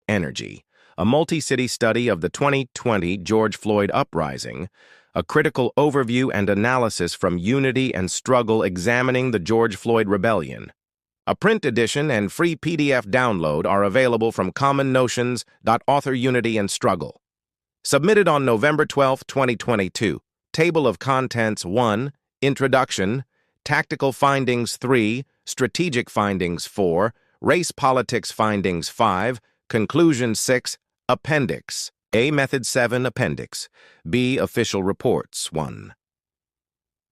Energy, a multi-city study of the 2020 George Floyd Uprising, a critical overview and analysis from Unity and Struggle examining the George Floyd Rebellion. A print edition and free PDF download are available from commonnotions.author Unity and Struggle. Submitted on November 12, 2022. Table of Contents 1, Introduction, Tactical Findings 3, Strategic Findings 4, Race Politics Findings 5, Conclusion 6, Appendix. A. Method 7, Appendix. B. Official Reports 1.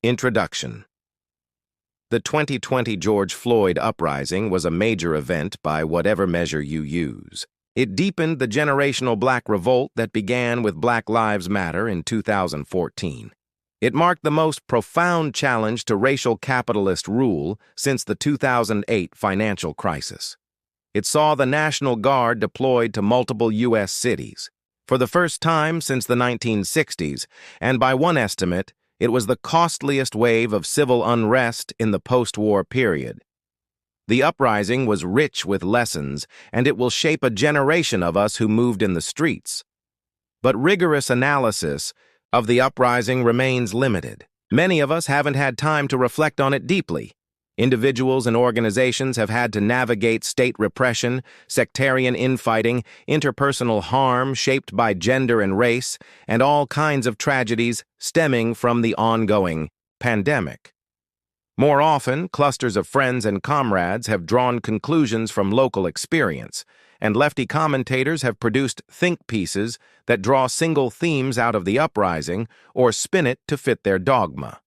Introduction. The 2020 George Floyd Uprising was a major event by whatever measure you use. It deepened the generational black revolt that began with Black Lives Matter in 2014. It marked the most profound challenge to racial capitalist rule since the 2008 financial crisis. It saw the National Guard deployed to multiple U.S. cities, for the first time since the 1960s, and by one estimate, it was the costliest wave of civil unrest in the post-war period. The uprising was rich with lessons, and it will shape a generation of us who moved in the streets. But rigorous analysis of the uprising remains limited. Many of us haven't had time to reflect on it deeply. Individuals and organizations have had to navigate state repression, sectarian infighting, interpersonal harm shaped by gender and race, and all kinds of tragedies stemming from the ongoing pandemic. More often, clusters of friends and comrades have drawn conclusions from local experience, and lefty commentators have produced think pieces that draw single themes out of the uprising or spin it to fit their dogma.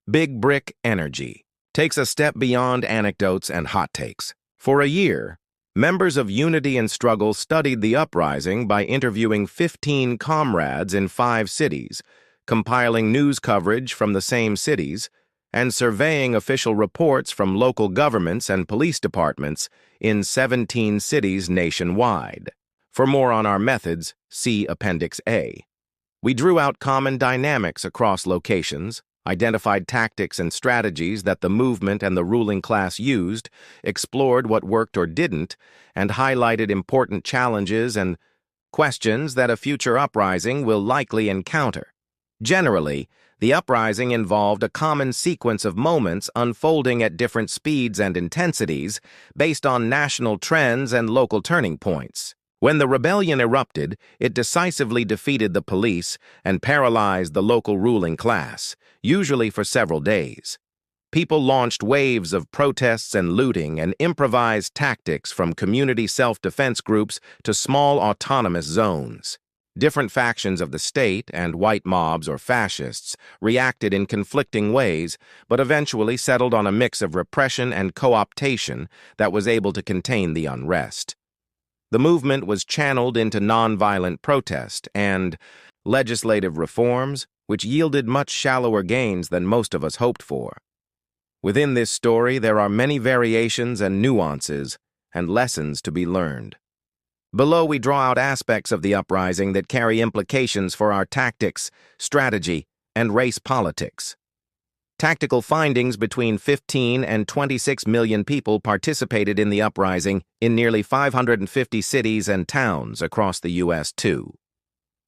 Big Brick Energy takes a step beyond anecdotes and hot takes. For a year, members of Unity and Struggle studied the uprising by interviewing 15 comrades in 5 cities, compiling news coverage from the same cities, and surveying official reports from local governments and police departments in 17 cities nationwide. For more on our methods, see Appendix A. We drew out common dynamics across locations, identified tactics and strategies that the movement and the ruling class used, explored what worked or didn't, and highlighted important challenges and questions that a future uprising will likely encounter. Generally, the uprising involved a common sequence of moments unfolding at different speeds and intensities based on national trends and local turning points. When the rebellion erupted, it decisively defeated the police and paralyzed the local ruling class, usually for several days. People launched waves of protests and looting and improvised tactics from community self-defense groups to small autonomous zones. Different factions of the state and white mobs or fascists reacted in conflicting ways, but eventually settled on a mix of repression and co-optation that was able to contain the unrest. The movement was channeled into nonviolent protest and legislative reforms, which yielded much shallower gains than most of us hoped for. Within this story, there are many variations and nuances and lessons to be learned. Below, we draw out aspects of the uprising that carry implications for our tactics, strategy, and race politics. Tactical findings: between 15 and 26 million people participated in the uprising in nearly 550 cities and towns across the U.S. too.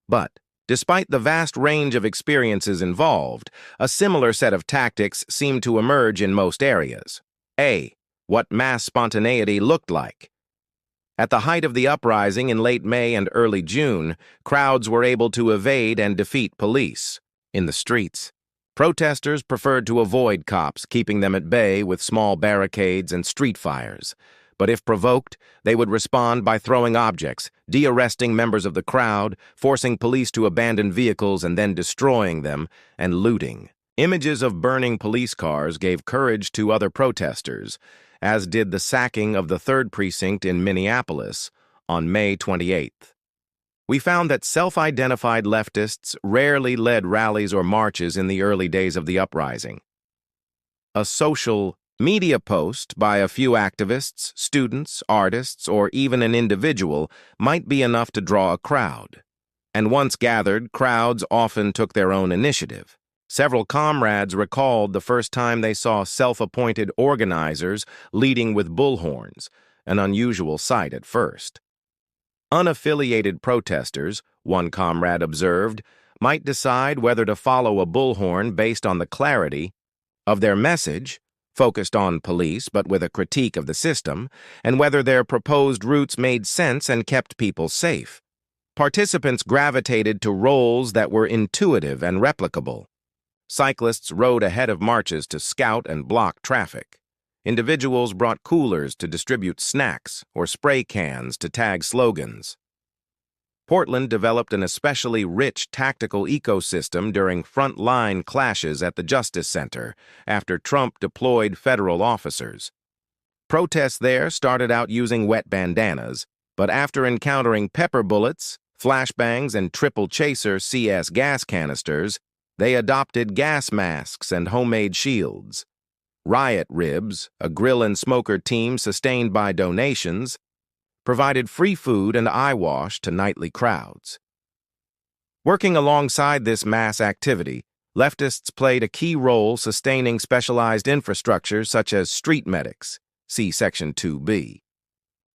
But, despite the vast range of experiences involved, a similar set of tactics seemed to emerge in most areas. A. What mass spontaneity looked like. At the height of the uprising in late May and early June, crowds were able to evade and defeat police. In the streets, protesters preferred to avoid cops, keeping them at bay with small barricades and street fires. But if provoked, they would respond by throwing objects, de-arresting members of the crowd, forcing police to abandon vehicles and then destroying them, and looting. Images of burning police cars gave courage to other protesters, as did the sacking of the 3rd Precinct in Minneapolis on May 28th. We found that self-identified leftists rarely led rallies or marches in the early days of the uprising. A social media post by a few activists, students, artists, or even an individual might be enough to draw a crowd. And once gathered, crowds often took their own initiative. Several comrades recalled the first time they saw self-appointed organizers leading with bullhorns, an unusual sight at first. Unaffiliated protesters, one comrade observed, might decide whether to follow a bullhorn based on the clarity of their message, focused on police but with a critique of the system, and whether their proposed routes made sense and kept people safe. Participants gravitated to roles that were intuitive and replicable. Cyclists rode ahead of marches to scout and block traffic. Individuals brought coolers to distribute snacks or spray cans to tag slogans. Portland developed an especially rich tactical ecosystem during front-line clashes at the Justice Center after Trump deployed federal officers. Protests there started out using wet bandanas, but after encountering pepper bullets, flashbangs, and triple chaser CS gas canisters, they adopted gas masks and homemade shields. Riot Ribs, a grill and smoker team sustained by donations, provided free food and eye wash to nightly crowds. Working alongside this mass activity, leftists played a key role sustaining specialized infrastructure such as street medics, see Section 2B.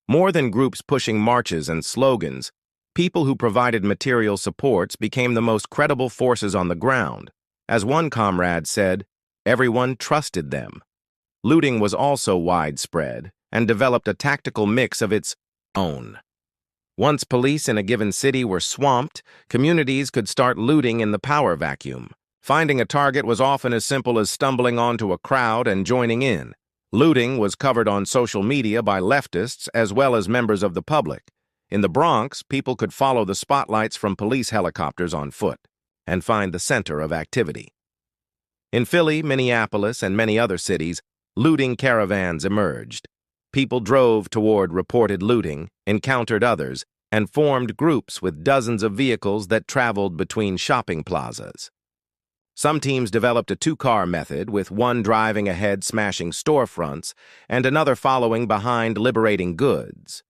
More than groups pushing marches and slogans, people who provided material supports became the most credible forces on the ground. As one comrade said, everyone trusted them. Looting was also widespread and developed a tactical mix of its own. Once police in a given city were swamped, communities could start looting in the power vacuum. Finding a target was often as simple as stumbling onto a crowd and joining in. Looting was covered on social media by leftists as well as members of the public. In the Bronx, people could follow the spotlights from police helicopters on foot and find the center of activity. In Philly, Minneapolis, and many other cities, looting caravans emerged. People drove toward reported looting, encountered others, and formed groups with dozens of vehicles that traveled between shopping plazas. Some teams developed a two-car method, with one driving ahead smashing storefronts and another following behind liberating goods.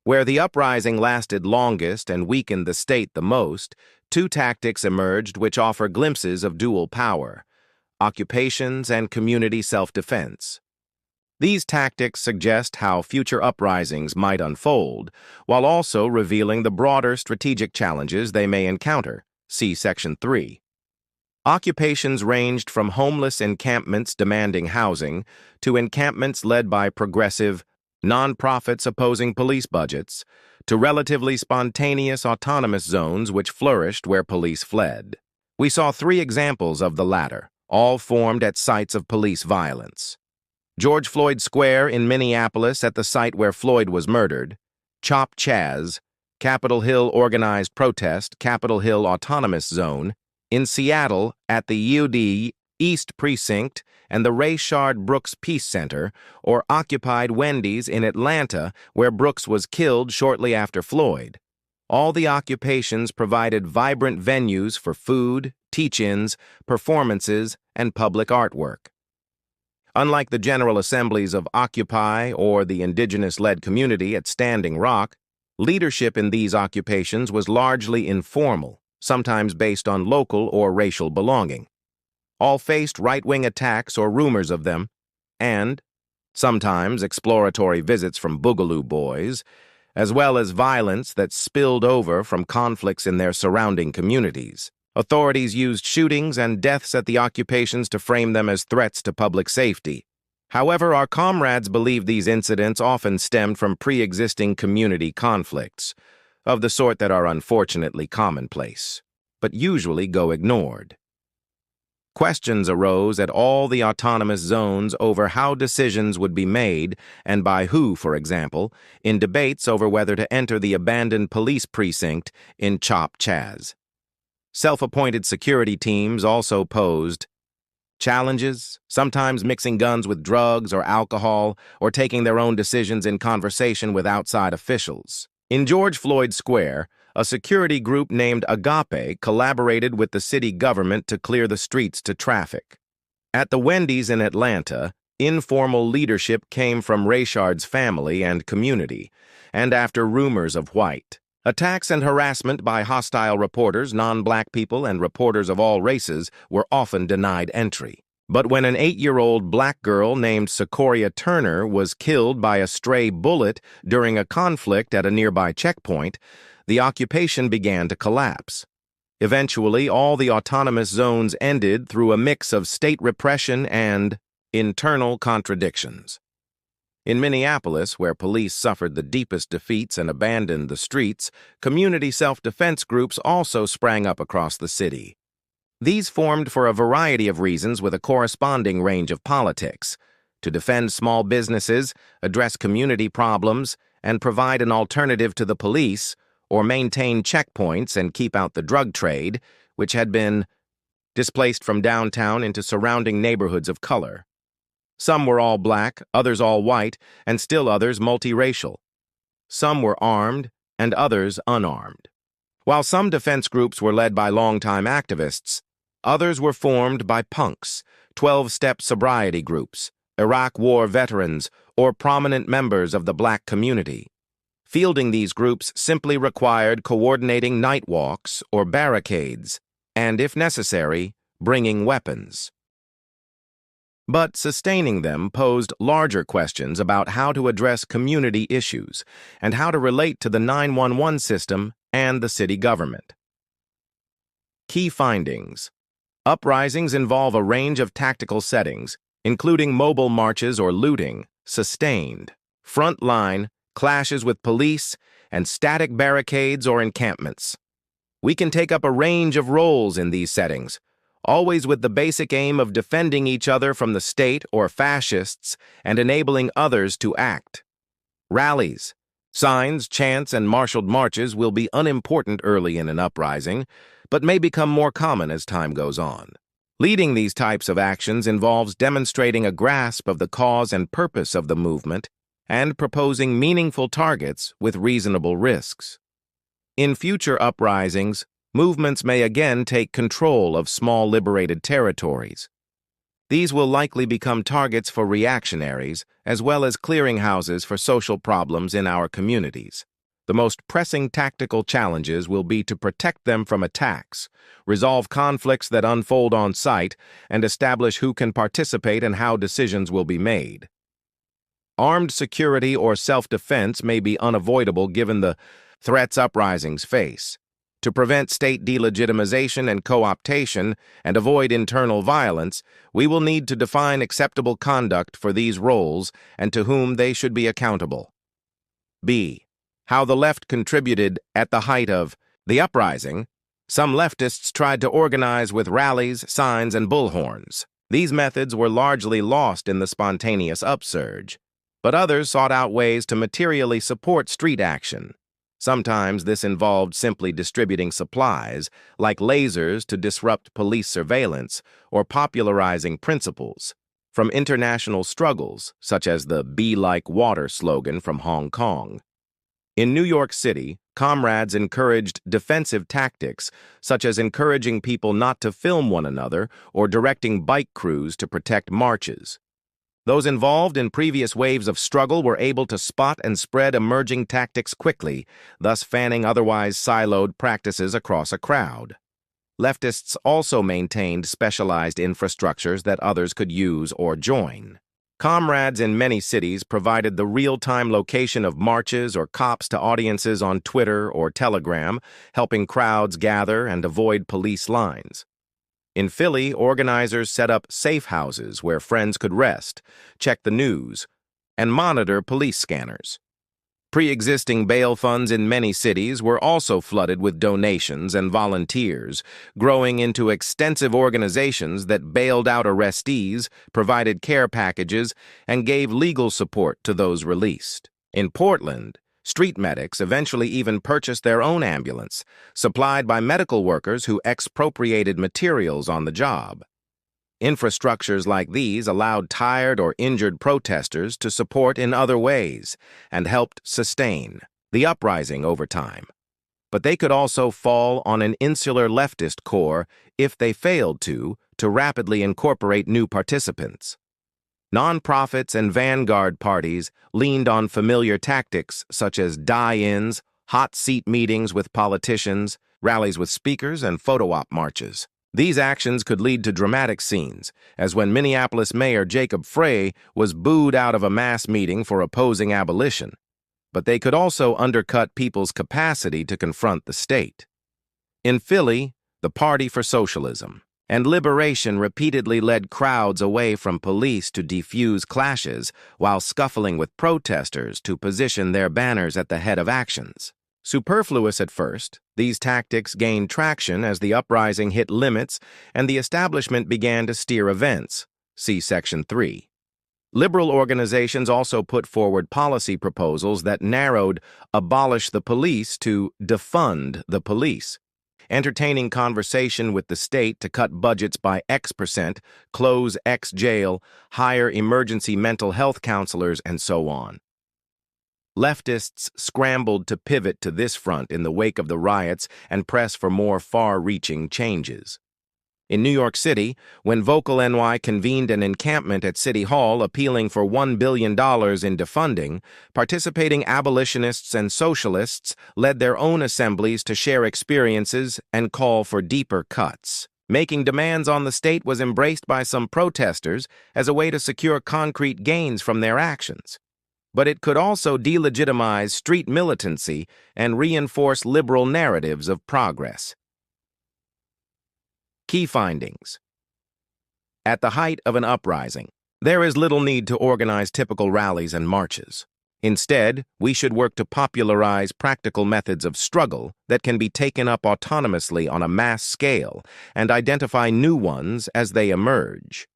Where the uprising lasted longest and weakened the state the most, two tactics emerged which offer glimpses of dual power: occupations and community self-defense. These tactics suggest how future uprisings might unfold, while also revealing the broader strategic challenges they may encounter, see Section 3. Occupations ranged from homeless encampments demanding housing to encampments led by progressive nonprofits opposing police budgets, to relatively spontaneous autonomous zones which flourished where police fled. We saw three examples of the latter, all formed at sites of police violence. George Floyd Square in Minneapolis at the site where Floyd was murdered, Chop Chaz, Capitol Hill Organized Protest, Capitol Hill Autonomous Zone, in Seattle at the UD East Precinct and the Rayshard Brooks Peace Center, or occupied Wendy's in Atlanta where Brooks was killed shortly after Floyd. All the occupations provided vibrant venues for food, teach-ins, performances, and public artwork. Unlike the General Assemblies of Occupy or the indigenous-led community at Standing Rock, leadership in these occupations was largely informal, sometimes based on local or racial belonging. All faced right-wing attacks or rumors of them, and sometimes exploratory visits from Boogaloo Boys, as well as violence that spilled over from conflicts in their surrounding communities. Authorities used shootings and deaths at the occupations to frame them as threats to public safety. However, our comrades believe these incidents often stemmed from pre-existing community conflicts, of the sort that are unfortunately commonplace, but usually go ignored. Questions arose at all the autonomous zones over how decisions would be made, and by who, for example, in debates over whether to enter the abandoned police precinct in Chop Chaz. Self-appointed security teams also posed challenges, sometimes mixing guns with drugs or alcohol, or taking their own decisions in conversation with outside officials. In George Floyd Square, a security group named Agape collaborated with the city government to clear the streets to traffic. At the Wendy's in Atlanta, informal leadership came from Rayshard's family and community, and after rumors of white attacks and harassment by hostile reporters, non-black people, and reporters of all races were often denied entry. But when an 8-year-old black girl named Sequoia Turner was killed by a stray bullet during a conflict at a nearby checkpoint, the occupation began to collapse. Eventually, all the autonomous zones ended through a mix of state repression and internal contradictions. In Minneapolis, where police suffered the deepest defeats and abandoned the streets, community self-defense groups also sprang up across the city. These formed for a variety of reasons with a corresponding range of politics: to defend small businesses, address community problems, and provide an alternative to the police, or maintain checkpoints and keep out the drug trade, which had been displaced from downtown into surrounding neighborhoods of color. Some were all black, others all white, and still others multiracial. Some were armed, and others unarmed. While some defense groups were led by longtime activists, others were formed by punks, 12-step sobriety groups, Iraq War veterans, or prominent members of the black community. Fielding these groups simply required coordinating night walks or barricades, and, if necessary, bringing weapons. But sustaining them posed larger questions about how to address community issues and how to relate to the 911 system and the city government. Key findings. Uprisings involve a range of tactical settings, including mobile marches or looting, sustained, front line, clashes with police, and static barricades or encampments. We can take up a range of roles in these settings, always with the basic aim of defending each other from the state or fascists and enabling others to act. Rallies, signs, chants, and marshaled marches will be unimportant early in an uprising, but may become more common as time goes on. Leading these types of actions involves demonstrating a grasp of the cause and purpose of the movement and proposing meaningful targets with reasonable risks. In future uprisings, movements may again take control of small liberated territories. These will likely become targets for reactionaries, as well as clearinghouses for social problems in our communities. The most pressing tactical challenges will be to protect them from attacks, resolve conflicts that unfold on site, and establish who can participate and how decisions will be made. Armed security or self-defense may be unavoidable given the threats uprisings face. To prevent state delegitimization and co-optation and avoid internal violence, we will need to define acceptable conduct for these roles and to whom they should be accountable. B. How the left contributed at the height of the uprising. Some leftists tried to organize with rallies, signs, and bullhorns. These methods were largely lost in the spontaneous upsurge, but others sought out ways to materially support street action. Sometimes this involved simply distributing supplies, like lasers to disrupt police surveillance, or popularizing principles from international struggles, such as the "Be Like Water" slogan from Hong Kong. In New York City, comrades encouraged defensive tactics, such as encouraging people not to film one another or directing bike crews to protect marches. Those involved in previous waves of struggle were able to spot and spread emerging tactics quickly, thus fanning otherwise siloed practices across a crowd. Leftists also maintained specialized infrastructures that others could use or join. Comrades in many cities provided the real-time location of marches or cops to audiences on Twitter or Telegram, helping crowds gather and avoid police lines. In Philly, organizers set up safe houses where friends could rest, check the news, and monitor police scanners. Pre-existing bail funds in many cities were also flooded with donations and volunteers, growing into extensive organizations that bailed out arrestees, provided care packages, and gave legal support to those released. In Portland, street medics eventually even purchased their own ambulance, supplied by medical workers who expropriated materials on the job. Infrastructures like these allowed tired or injured protesters to support in other ways and helped sustain the uprising over time. But they could also fall on an insular leftist core if they failed to rapidly incorporate new participants. Nonprofits and vanguard parties leaned on familiar tactics such as die-ins, hot seat meetings with politicians, rallies with speakers, and photo-op marches. These actions could lead to dramatic scenes, as when Minneapolis Mayor Jacob Frey was booed out of a mass meeting for opposing abolition. But they could also undercut people's capacity to confront the state. In Philly, the Party for Socialism and Liberation repeatedly led crowds away from police to defuse clashes while scuffling with protesters to position their banners at the head of actions. Superfluous at first, these tactics gained traction as the uprising hit limits and the establishment began to steer events. See Section 3. Liberal organizations also put forward policy proposals that narrowed abolish the police to defund the police, entertaining conversation with the state to cut budgets by X%, close X jail, hire emergency mental health counselors, and so on. Leftists scrambled to pivot to this front in the wake of the riots and press for more far-reaching changes. In New York City, when Vocal NY convened an encampment at City Hall appealing for $1 billion in defunding, participating abolitionists and socialists led their own assemblies to share experiences and call for deeper cuts. Making demands on the state was embraced by some protesters as a way to secure concrete gains from their actions. But it could also delegitimize street militancy and reinforce liberal narratives of progress. Key findings. At the height of an uprising, there is little need to organize typical rallies and marches. Instead, we should work to popularize practical methods of struggle that can be taken up autonomously on a mass scale and identify new ones as they emerge.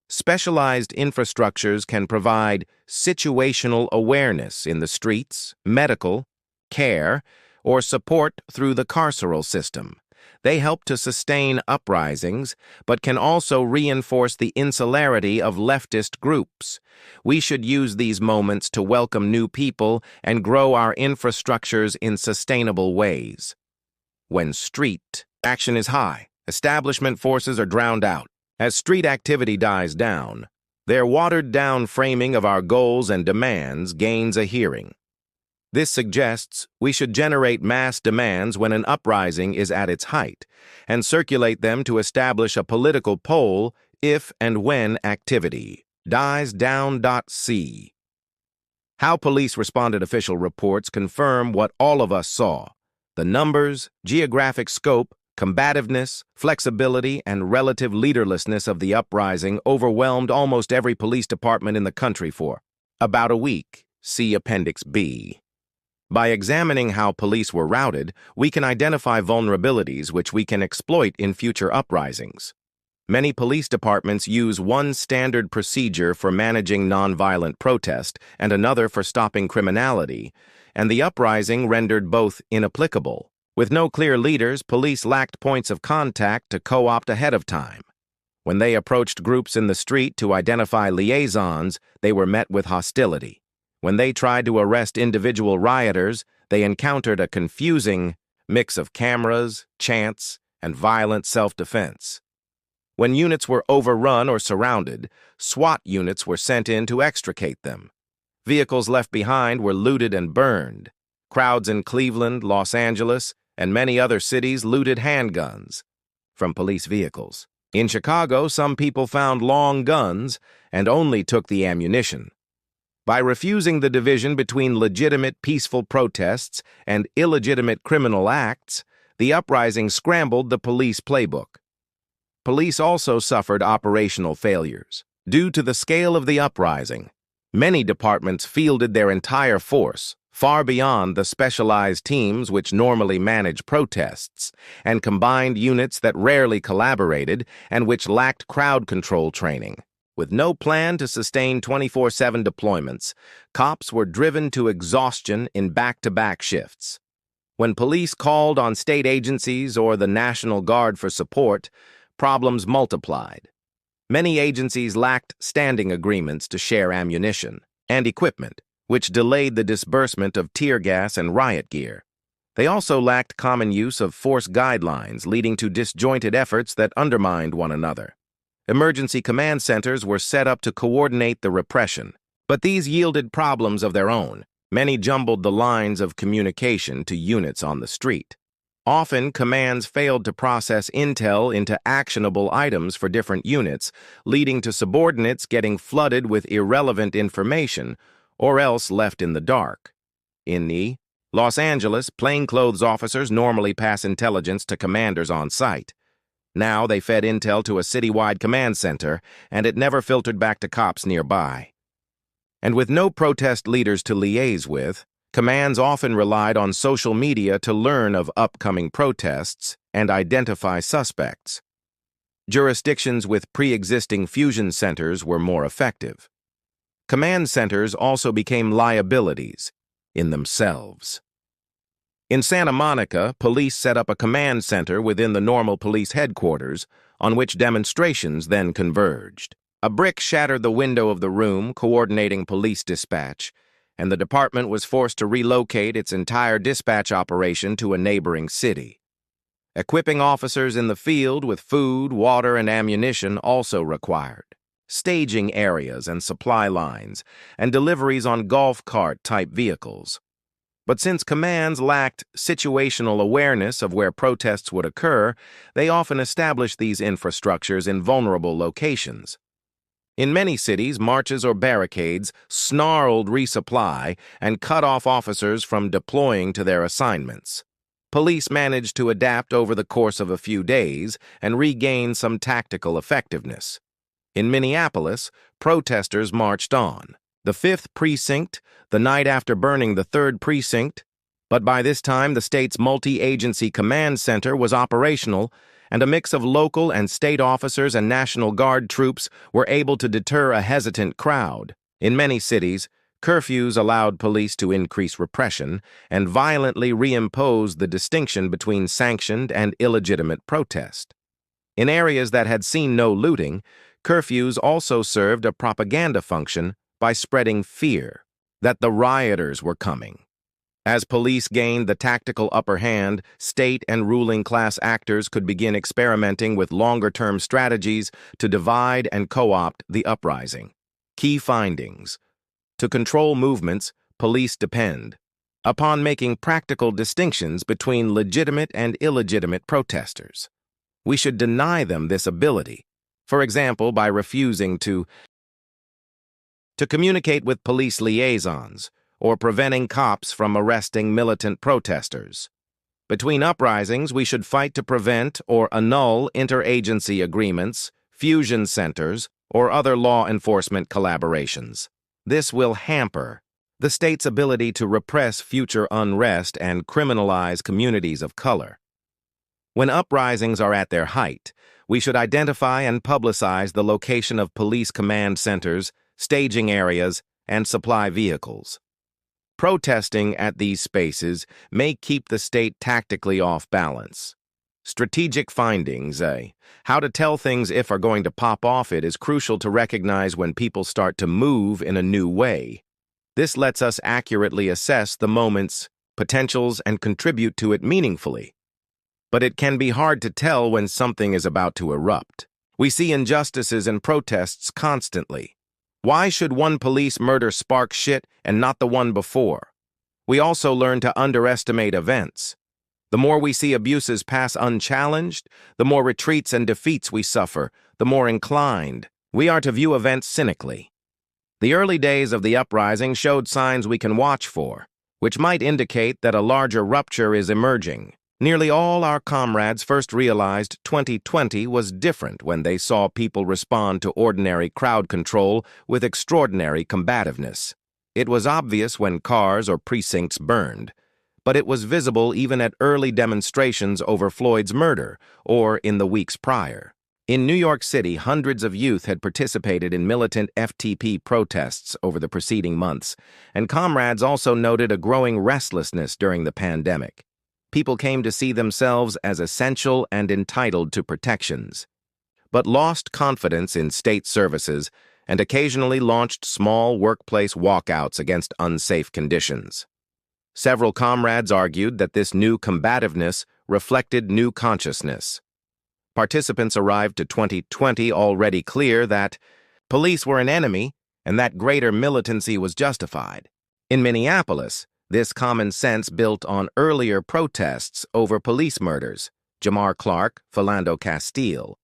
Specialized infrastructures can provide situational awareness in the streets, medical, care, or support through the carceral system. They help to sustain uprisings, but can also reinforce the insularity of leftist groups. We should use these moments to welcome new people and grow our infrastructures in sustainable ways. When street action is high, establishment forces are drowned out. As street activity dies down, their watered-down framing of our goals and demands gains a hearing. This suggests we should generate mass demands when an uprising is at its height, and circulate them to establish a political pole if and when activity dies down. C. How police responded. Official reports confirm what all of us saw. The numbers, geographic scope, combativeness, flexibility, and relative leaderlessness of the uprising overwhelmed almost every police department in the country for about a week. See Appendix B. By examining how police were routed, we can identify vulnerabilities which we can exploit in future uprisings. Many police departments use one standard procedure for managing nonviolent protest and another for stopping criminality, and the uprising rendered both inapplicable. With no clear leaders, police lacked points of contact to co-opt ahead of time. When they approached groups in the street to identify liaisons, they were met with hostility. When they tried to arrest individual rioters, they encountered a confusing mix of cameras, chants, and violent self-defense. When units were overrun or surrounded, SWAT units were sent in to extricate them. Vehicles left behind were looted and burned. Crowds in Cleveland, Los Angeles, and many other cities looted handguns from police vehicles. In Chicago, some people found long guns and only took the ammunition. By refusing the division between legitimate peaceful protests and illegitimate criminal acts, the uprising scrambled the police playbook. Police also suffered operational failures. Due to the scale of the uprising, many departments fielded their entire force, far beyond the specialized teams which normally manage protests, and combined units that rarely collaborated and which lacked crowd control training. With no plan to sustain 24/7 deployments, cops were driven to exhaustion in back-to-back shifts. When police called on state agencies or the National Guard for support, problems multiplied. Many agencies lacked standing agreements to share ammunition and equipment, which delayed the disbursement of tear gas and riot gear. They also lacked common use of force guidelines, leading to disjointed efforts that undermined one another. Emergency command centers were set up to coordinate the repression, but these yielded problems of their own. Many jumbled the lines of communication to units on the street. Often, commands failed to process intel into actionable items for different units, leading to subordinates getting flooded with irrelevant information or else left in the dark. In Los Angeles, plainclothes officers normally pass intelligence to commanders on site. Now they fed intel to a citywide command center, and it never filtered back to cops nearby. And with no protest leaders to liaise with, commands often relied on social media to learn of upcoming protests and identify suspects. Jurisdictions with pre-existing fusion centers were more effective. Command centers also became liabilities in themselves. In Santa Monica, police set up a command center within the normal police headquarters, on which demonstrations then converged. A brick shattered the window of the room coordinating police dispatch, and the department was forced to relocate its entire dispatch operation to a neighboring city. Equipping officers in the field with food, water, and ammunition also required staging areas and supply lines, and deliveries on golf cart-type vehicles. But since commands lacked situational awareness of where protests would occur, they often established these infrastructures in vulnerable locations. In many cities, marches or barricades snarled resupply and cut off officers from deploying to their assignments. Police managed to adapt over the course of a few days and regain some tactical effectiveness. In Minneapolis, protesters marched on. The 5th Precinct, the night after burning the 3rd Precinct, but by this time the state's multi-agency command center was operational, and a mix of local and state officers and National Guard troops were able to deter a hesitant crowd. In many cities, curfews allowed police to increase repression and violently reimpose the distinction between sanctioned and illegitimate protest. In areas that had seen no looting, curfews also served a propaganda function by spreading fear that the rioters were coming. As police gained the tactical upper hand, state and ruling class actors could begin experimenting with longer-term strategies to divide and co-opt the uprising. Key findings. To control movements, police depend upon making practical distinctions between legitimate and illegitimate protesters. We should deny them this ability, for example, by refusing to communicate with police liaisons, or preventing cops from arresting militant protesters. Between uprisings, we should fight to prevent or annul interagency agreements, fusion centers, or other law enforcement collaborations. This will hamper the state's ability to repress future unrest and criminalize communities of color. When uprisings are at their height, we should identify and publicize the location of police command centers, staging areas, and supply vehicles. Protesting at these spaces may keep the state tactically off balance. Strategic findings, how to tell things if are going to pop off. It is crucial to recognize when people start to move in a new way. This lets us accurately assess the moment's potentials and contribute to it meaningfully. But it can be hard to tell when something is about to erupt. We see injustices and protests constantly. Why should one police murder spark shit and not the one before? We also learn to underestimate events. The more we see abuses pass unchallenged, the more retreats and defeats we suffer, the more inclined we are to view events cynically. The early days of the uprising showed signs we can watch for, which might indicate that a larger rupture is emerging. Nearly all our comrades first realized 2020 was different when they saw people respond to ordinary crowd control with extraordinary combativeness. It was obvious when cars or precincts burned, but it was visible even at early demonstrations over Floyd's murder or in the weeks prior. In New York City, hundreds of youth had participated in militant FTP protests over the preceding months, and comrades also noted a growing restlessness during the pandemic. People came to see themselves as essential and entitled to protections, but lost confidence in state services and occasionally launched small workplace walkouts against unsafe conditions. Several comrades argued that this new combativeness reflected new consciousness. Participants arrived to 2020 already clear that police were an enemy and that greater militancy was justified. In Minneapolis, This common sense built on earlier protests over police murders, Jamar Clark, Philando Castile.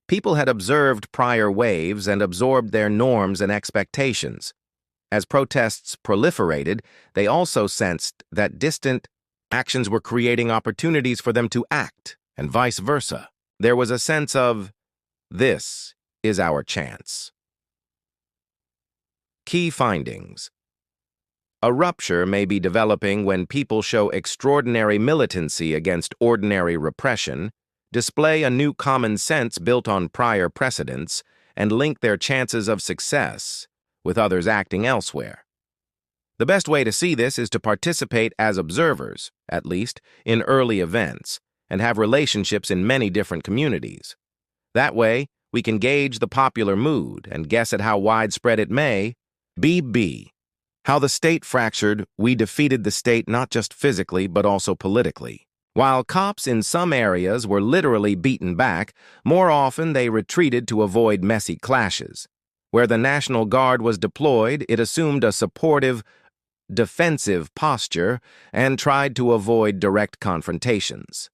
People had observed prior waves and absorbed their norms and expectations. As protests proliferated, they also sensed that distant actions were creating opportunities for them to act, and vice versa. There was a sense of, this is our chance. Key findings. A rupture may be developing when people show extraordinary militancy against ordinary repression, display a new common sense built on prior precedents, and link their chances of success with others acting elsewhere. The best way to see this is to participate as observers, at least, in early events, and have relationships in many different communities. That way, we can gauge the popular mood and guess at how widespread it may be. How the state fractured, we defeated the state not just physically but also politically. While cops in some areas were literally beaten back, more often they retreated to avoid messy clashes. Where the National Guard was deployed, it assumed a supportive, defensive posture and tried to avoid direct confrontations.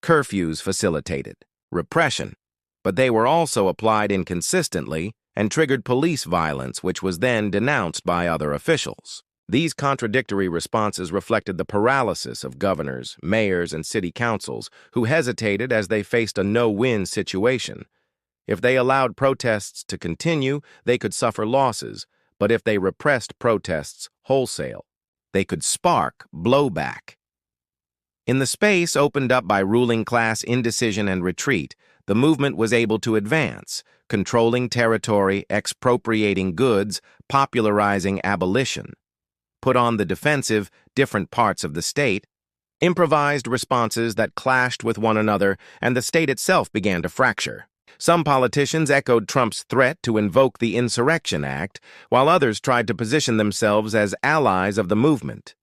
Curfews facilitated repression, but they were also applied inconsistently and triggered police violence, which was then denounced by other officials. These contradictory responses reflected the paralysis of governors, mayors, and city councils who hesitated as they faced a no-win situation. If they allowed protests to continue, they could suffer losses, but if they repressed protests wholesale, they could spark blowback. In the space opened up by ruling class indecision and retreat, the movement was able to advance, controlling territory, expropriating goods, popularizing abolition. Put on the defensive, different parts of the state, improvised responses that clashed with one another, and the state itself began to fracture. Some politicians echoed Trump's threat to invoke the Insurrection Act, while others tried to position themselves as allies of the movement.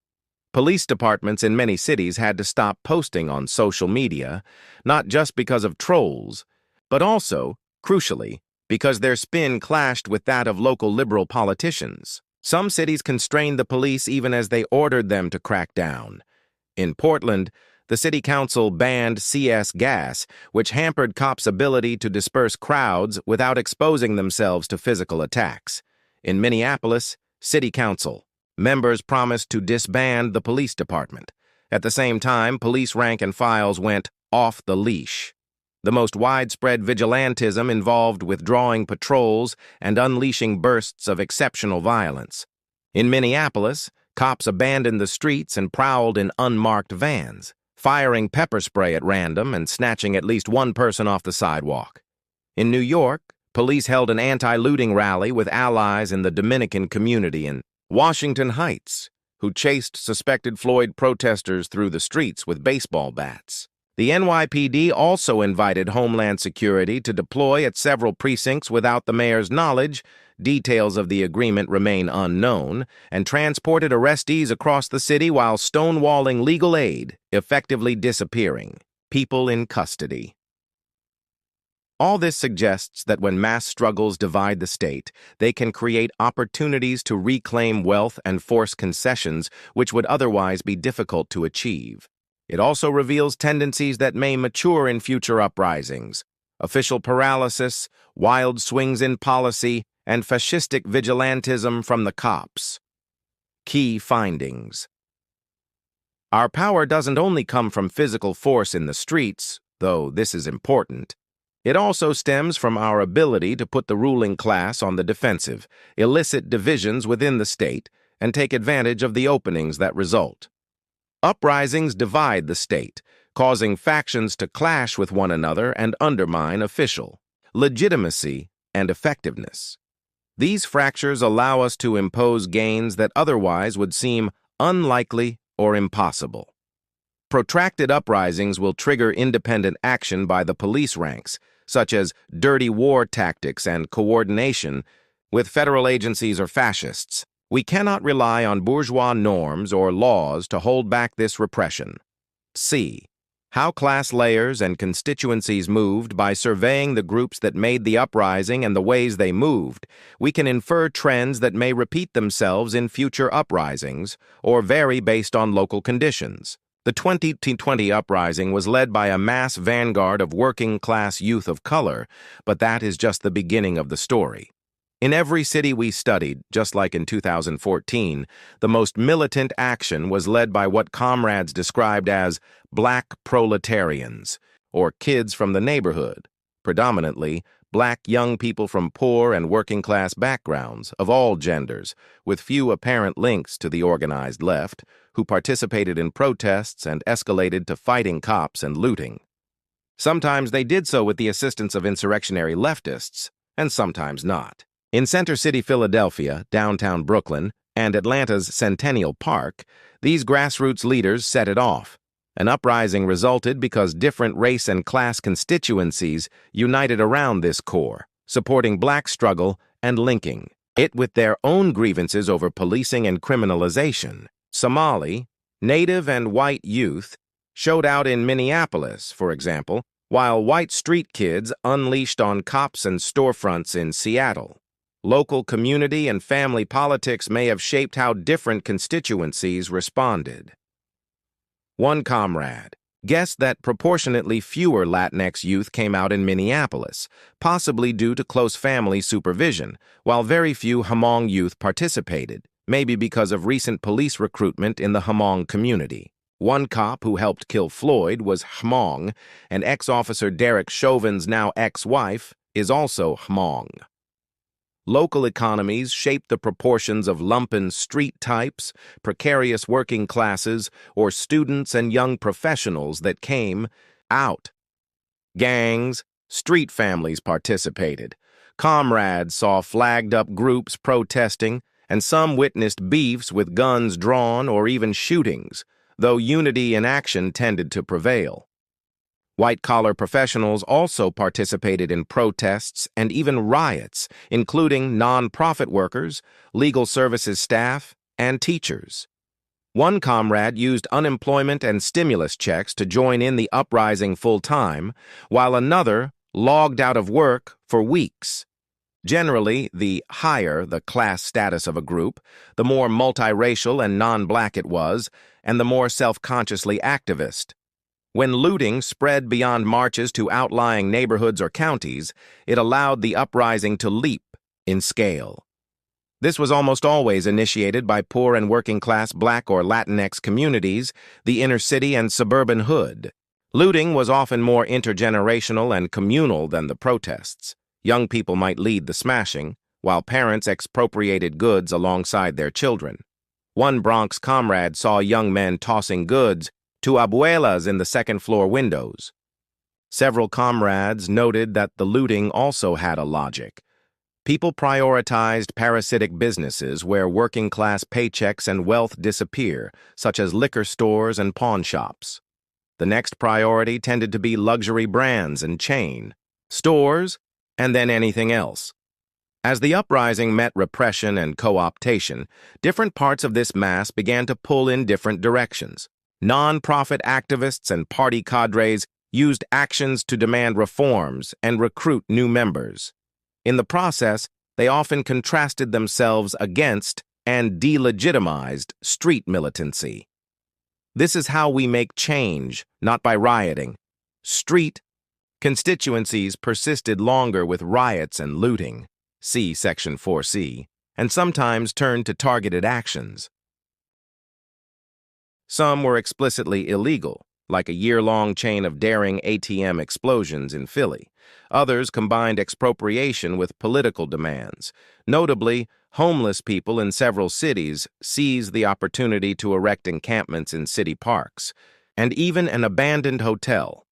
Police departments in many cities had to stop posting on social media, not just because of trolls, but also, crucially, because their spin clashed with that of local liberal politicians. Some cities constrained the police even as they ordered them to crack down. In Portland, the city council banned CS gas, which hampered cops' ability to disperse crowds without exposing themselves to physical attacks. In Minneapolis, city council members promised to disband the police department. At the same time, police rank and files went off the leash. The most widespread vigilantism involved withdrawing patrols and unleashing bursts of exceptional violence. In Minneapolis, cops abandoned the streets and prowled in unmarked vans, firing pepper spray at random and snatching at least one person off the sidewalk. In New York, police held an anti-looting rally with allies in the Dominican community in Washington Heights, who chased suspected Floyd protesters through the streets with baseball bats. The NYPD also invited Homeland Security to deploy at several precincts without the mayor's knowledge, details of the agreement remain unknown, and transported arrestees across the city while stonewalling legal aid, effectively disappearing people in custody. All this suggests that when mass struggles divide the state, they can create opportunities to reclaim wealth and force concessions which would otherwise be difficult to achieve. It also reveals tendencies that may mature in future uprisings: official paralysis, wild swings in policy, and fascistic vigilantism from the cops. Key findings. Our power doesn't only come from physical force in the streets, though this is important. It also stems from our ability to put the ruling class on the defensive, elicit divisions within the state, and take advantage of the openings that result. Uprisings divide the state, causing factions to clash with one another and undermine official legitimacy and effectiveness. These fractures allow us to impose gains that otherwise would seem unlikely or impossible. Protracted uprisings will trigger independent action by the police ranks, such as dirty war tactics and coordination with federal agencies or fascists. We cannot rely on bourgeois norms or laws to hold back this repression. C. How class layers and constituencies moved. By surveying the groups that made the uprising and the ways they moved, we can infer trends that may repeat themselves in future uprisings or vary based on local conditions. The 2020 uprising was led by a mass vanguard of working-class youth of color, but that is just the beginning of the story. In every city we studied, just like in 2014, the most militant action was led by what comrades described as black proletarians, or kids from the neighborhood, predominantly black young people from poor and working-class backgrounds of all genders, with few apparent links to the organized left, who participated in protests and escalated to fighting cops and looting. Sometimes they did so with the assistance of insurrectionary leftists, and sometimes not. In Center City, Philadelphia, downtown Brooklyn, and Atlanta's Centennial Park, these grassroots leaders set it off. An uprising resulted because different race and class constituencies united around this core, supporting black struggle and linking it with their own grievances over policing and criminalization. Somali, Native and white youth showed out in Minneapolis, for example, while white street kids unleashed on cops and storefronts in Seattle. Local community and family politics may have shaped how different constituencies responded. One comrade guessed that proportionately fewer Latinx youth came out in Minneapolis, possibly due to close family supervision, while very few Hmong youth participated, maybe because of recent police recruitment in the Hmong community. One cop who helped kill Floyd was Hmong, and ex-officer Derek Chauvin's now ex-wife is also Hmong. Local economies shaped the proportions of lumpen street types, precarious working classes, or students and young professionals that came out. Gangs, street families participated. Comrades saw flagged-up groups protesting, and some witnessed beefs with guns drawn or even shootings, though unity in action tended to prevail. White-collar professionals also participated in protests and even riots, including non-profit workers, legal services staff, and teachers. One comrade used unemployment and stimulus checks to join in the uprising full-time, while another logged out of work for weeks. Generally, the higher the class status of a group, the more multiracial and non-black it was, and the more self-consciously activist. When looting spread beyond marches to outlying neighborhoods or counties, it allowed the uprising to leap in scale. This was almost always initiated by poor and working-class Black or Latinx communities, the inner city and suburban hood. Looting was often more intergenerational and communal than the protests. Young people might lead the smashing, while parents expropriated goods alongside their children. One Bronx comrade saw young men tossing goods to abuelas in the second-floor windows. Several comrades noted that the looting also had a logic. People prioritized parasitic businesses where working-class paychecks and wealth disappear, such as liquor stores and pawn shops. The next priority tended to be luxury brands and chain stores, and then anything else. As the uprising met repression and co-optation, different parts of this mass began to pull in different directions. Non-profit activists and party cadres used actions to demand reforms and recruit new members. In the process, they often contrasted themselves against and delegitimized street militancy. This is how we make change, not by rioting. Street constituencies persisted longer with riots and looting, see Section 4C, and sometimes turned to targeted actions. Some were explicitly illegal, like a year-long chain of daring ATM explosions in Philly. Others combined expropriation with political demands. Notably, homeless people in several cities seized the opportunity to erect encampments in city parks, and even an abandoned hotel.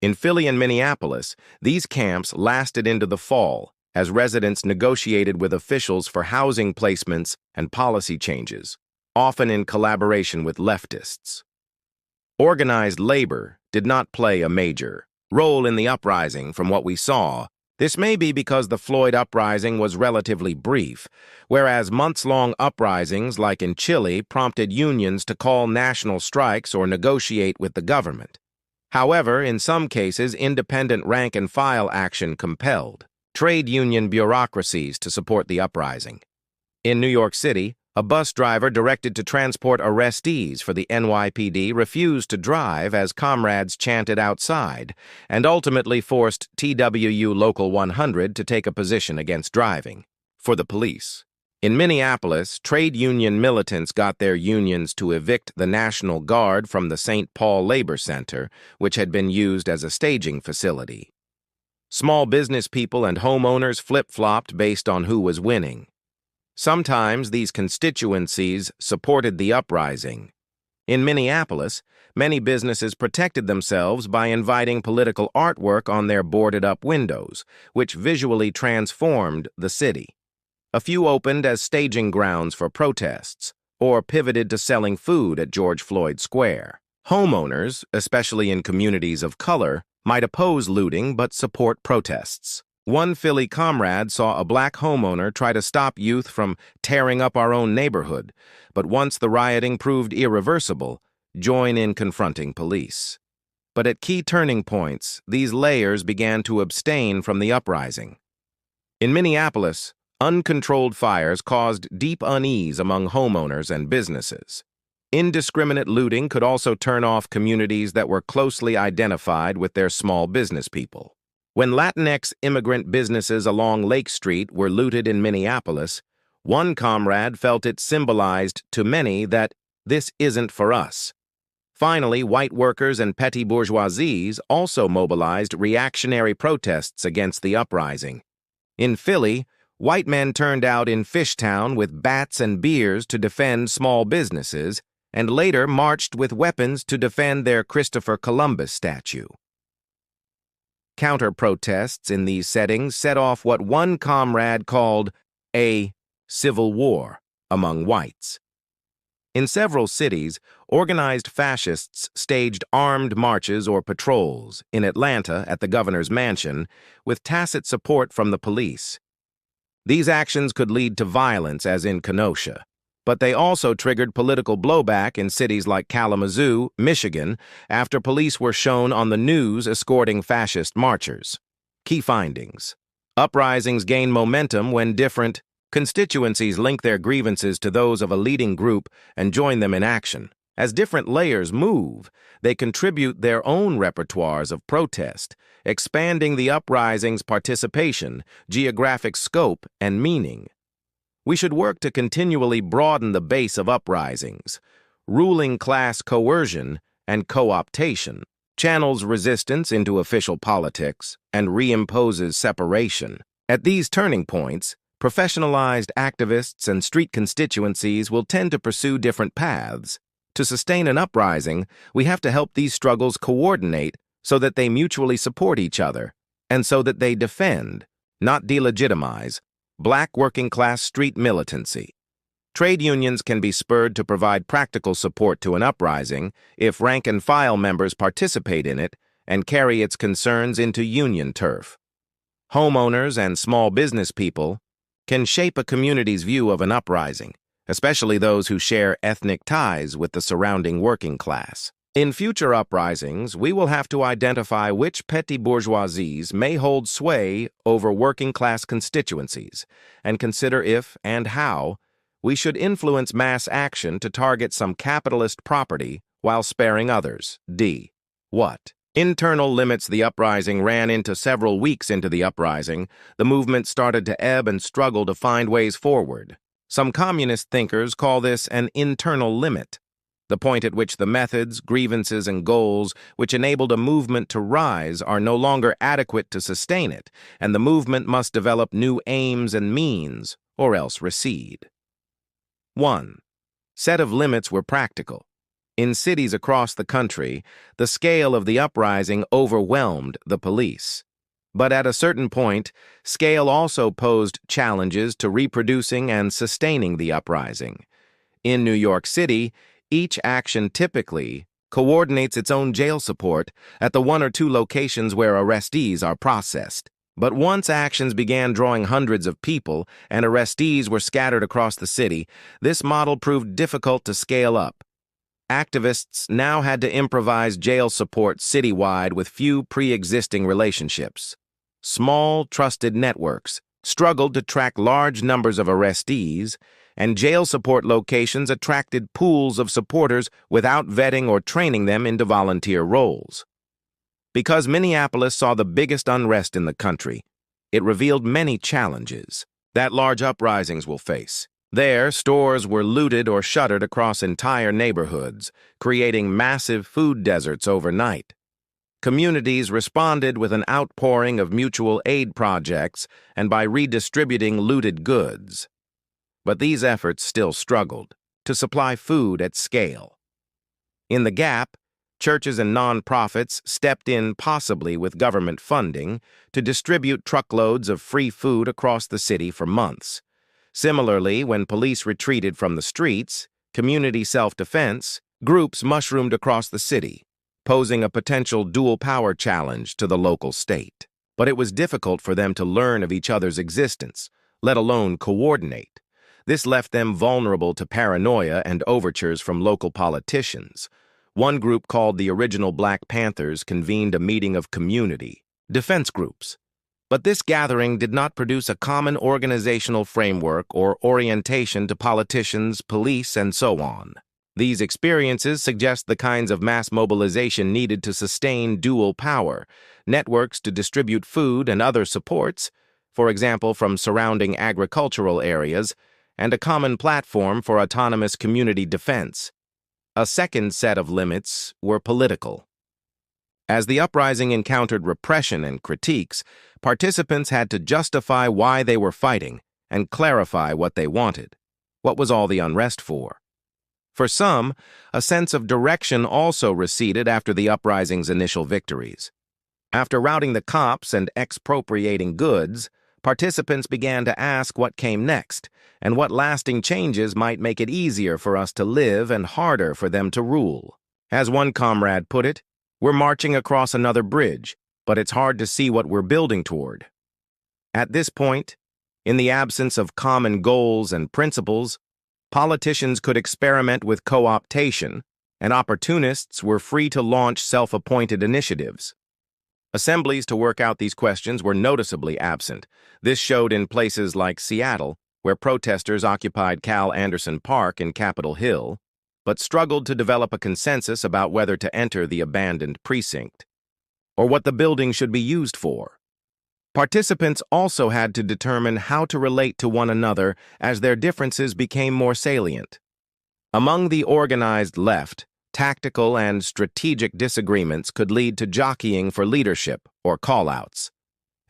In Philly and Minneapolis, these camps lasted into the fall as residents negotiated with officials for housing placements and policy changes, often in collaboration with leftists. Organized labor did not play a major role in the uprising from what we saw. This may be because the Floyd uprising was relatively brief, whereas months-long uprisings like in Chile prompted unions to call national strikes or negotiate with the government. However, in some cases, independent rank-and-file action compelled trade union bureaucracies to support the uprising. In New York City, a bus driver directed to transport arrestees for the NYPD refused to drive as comrades chanted outside and ultimately forced TWU Local 100 to take a position against driving for the police. In Minneapolis, trade union militants got their unions to evict the National Guard from the St. Paul Labor Center, which had been used as a staging facility. Small business people and homeowners flip-flopped based on who was winning. Sometimes these constituencies supported the uprising. In Minneapolis, many businesses protected themselves by inviting political artwork on their boarded-up windows, which visually transformed the city. A few opened as staging grounds for protests, or pivoted to selling food at George Floyd Square. Homeowners, especially in communities of color, might oppose looting but support protests. One Philly comrade saw a black homeowner try to stop youth from tearing up our own neighborhood, but once the rioting proved irreversible, join in confronting police. But at key turning points, these layers began to abstain from the uprising. In Minneapolis, uncontrolled fires caused deep unease among homeowners and businesses. Indiscriminate looting could also turn off communities that were closely identified with their small business people. When Latinx immigrant businesses along Lake Street were looted in Minneapolis, one comrade felt it symbolized to many that this isn't for us. Finally, white workers and petty bourgeoisies also mobilized reactionary protests against the uprising. In Philly, white men turned out in Fishtown with bats and beers to defend small businesses, and later marched with weapons to defend their Christopher Columbus statue. Counter-protests in these settings set off what one comrade called a civil war among whites. In several cities, organized fascists staged armed marches or patrols, in Atlanta at the governor's mansion, with tacit support from the police. These actions could lead to violence, as in Kenosha, but they also triggered political blowback in cities like Kalamazoo, Michigan, after police were shown on the news escorting fascist marchers. Key findings: uprisings gain momentum when different constituencies link their grievances to those of a leading group and join them in action. As different layers move, they contribute their own repertoires of protest, expanding the uprising's participation, geographic scope, and meaning. We should work to continually broaden the base of uprisings. Ruling class coercion and co-optation channels resistance into official politics and reimposes separation. At these turning points, professionalized activists and street constituencies will tend to pursue different paths. To sustain an uprising, we have to help these struggles coordinate so that they mutually support each other, and so that they defend, not delegitimize, black working-class street militancy. Trade unions can be spurred to provide practical support to an uprising if rank-and-file members participate in it and carry its concerns into union turf. Homeowners and small business people can shape a community's view of an uprising, especially those who share ethnic ties with the surrounding working class. In future uprisings, we will have to identify which petty bourgeoisies may hold sway over working-class constituencies and consider if and how we should influence mass action to target some capitalist property while sparing others. What internal limits the uprising ran into several weeks into the uprising, the movement started to ebb and struggle to find ways forward. Some communist thinkers call this an internal limit, the point at which the methods, grievances, and goals which enabled a movement to rise are no longer adequate to sustain it, and the movement must develop new aims and means, or else recede. 1. Set of limits were practical. In cities across the country, the scale of the uprising overwhelmed the police. But at a certain point, scale also posed challenges to reproducing and sustaining the uprising. In New York City, each action typically coordinates its own jail support at the one or two locations where arrestees are processed. But once actions began drawing hundreds of people and arrestees were scattered across the city, this model proved difficult to scale up. activists now had to improvise jail support citywide with few pre-existing relationships. Small, trusted networks struggled to track large numbers of arrestees, and jail support locations attracted pools of supporters without vetting or training them into volunteer roles. Because Minneapolis saw the biggest unrest in the country, it revealed many challenges that large uprisings will face. There, stores were looted or shuttered across entire neighborhoods, creating massive food deserts overnight. Communities responded with an outpouring of mutual aid projects and by redistributing looted goods. But these efforts still struggled to supply food at scale. In the gap, churches and nonprofits stepped in, possibly with government funding, to distribute truckloads of free food across the city for months. Similarly, when police retreated from the streets, community self-defense groups mushroomed across the city, posing a potential dual power challenge to the local state. But it was difficult for them to learn of each other's existence, let alone coordinate. This left them vulnerable to paranoia and overtures from local politicians. One group, called the Original Black Panthers, convened a meeting of community defense groups. But this gathering did not produce a common organizational framework or orientation to politicians, police, and so on. These experiences suggest the kinds of mass mobilization needed to sustain dual power, networks to distribute food and other supports, for example from surrounding agricultural areas, and a common platform for autonomous community defense. A second set of limits were political. As the uprising encountered repression and critiques, participants had to justify why they were fighting and clarify what they wanted. What was all the unrest for? For some, a sense of direction also receded after the uprising's initial victories. After routing the cops and expropriating goods, participants began to ask what came next and what lasting changes might make it easier for us to live and harder for them to rule. As one comrade put it, "We're marching across another bridge, but it's hard to see what we're building toward." At this point, in the absence of common goals and principles, politicians could experiment with co-optation, and opportunists were free to launch self-appointed initiatives. Assemblies to work out these questions were noticeably absent. This showed in places like Seattle, where protesters occupied Cal Anderson Park in Capitol Hill, but struggled to develop a consensus about whether to enter the abandoned precinct, or what the building should be used for. Participants also had to determine how to relate to one another as their differences became more salient. Among the organized left, tactical and strategic disagreements could lead to jockeying for leadership or call-outs.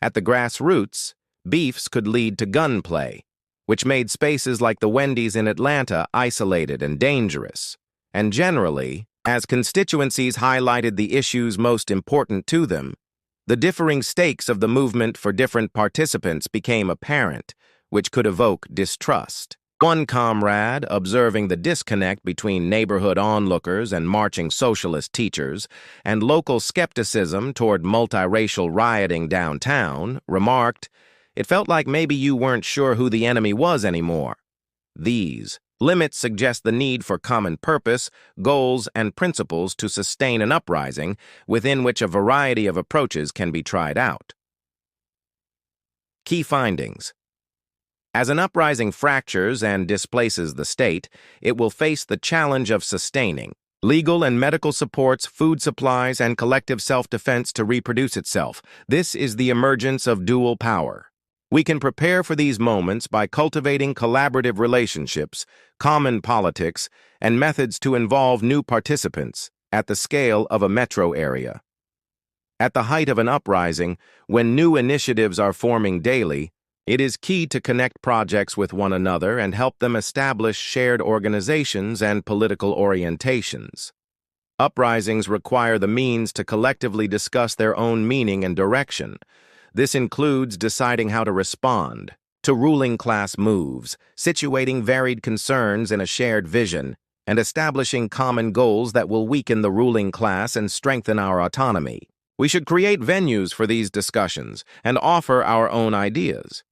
At the grassroots, beefs could lead to gunplay, which made spaces like the Wendy's in Atlanta isolated and dangerous. And generally, as constituencies highlighted the issues most important to them, the differing stakes of the movement for different participants became apparent, which could evoke distrust. One comrade, observing the disconnect between neighborhood onlookers and marching socialist teachers, and local skepticism toward multiracial rioting downtown, remarked, "It felt like maybe you weren't sure who the enemy was anymore." These limits suggest the need for common purpose, goals, and principles to sustain an uprising within which a variety of approaches can be tried out. Key findings. As an uprising fractures and displaces the state, it will face the challenge of sustaining legal and medical supports, food supplies, and collective self-defense to reproduce itself. This is the emergence of dual power. We can prepare for these moments by cultivating collaborative relationships, common politics, and methods to involve new participants at the scale of a metro area. At the height of an uprising, when new initiatives are forming daily, it is key to connect projects with one another and help them establish shared organizations and political orientations. Uprisings require the means to collectively discuss their own meaning and direction. This includes deciding how to respond to ruling class moves, situating varied concerns in a shared vision, and establishing common goals that will weaken the ruling class and strengthen our autonomy. We should create venues for these discussions and offer our own ideas.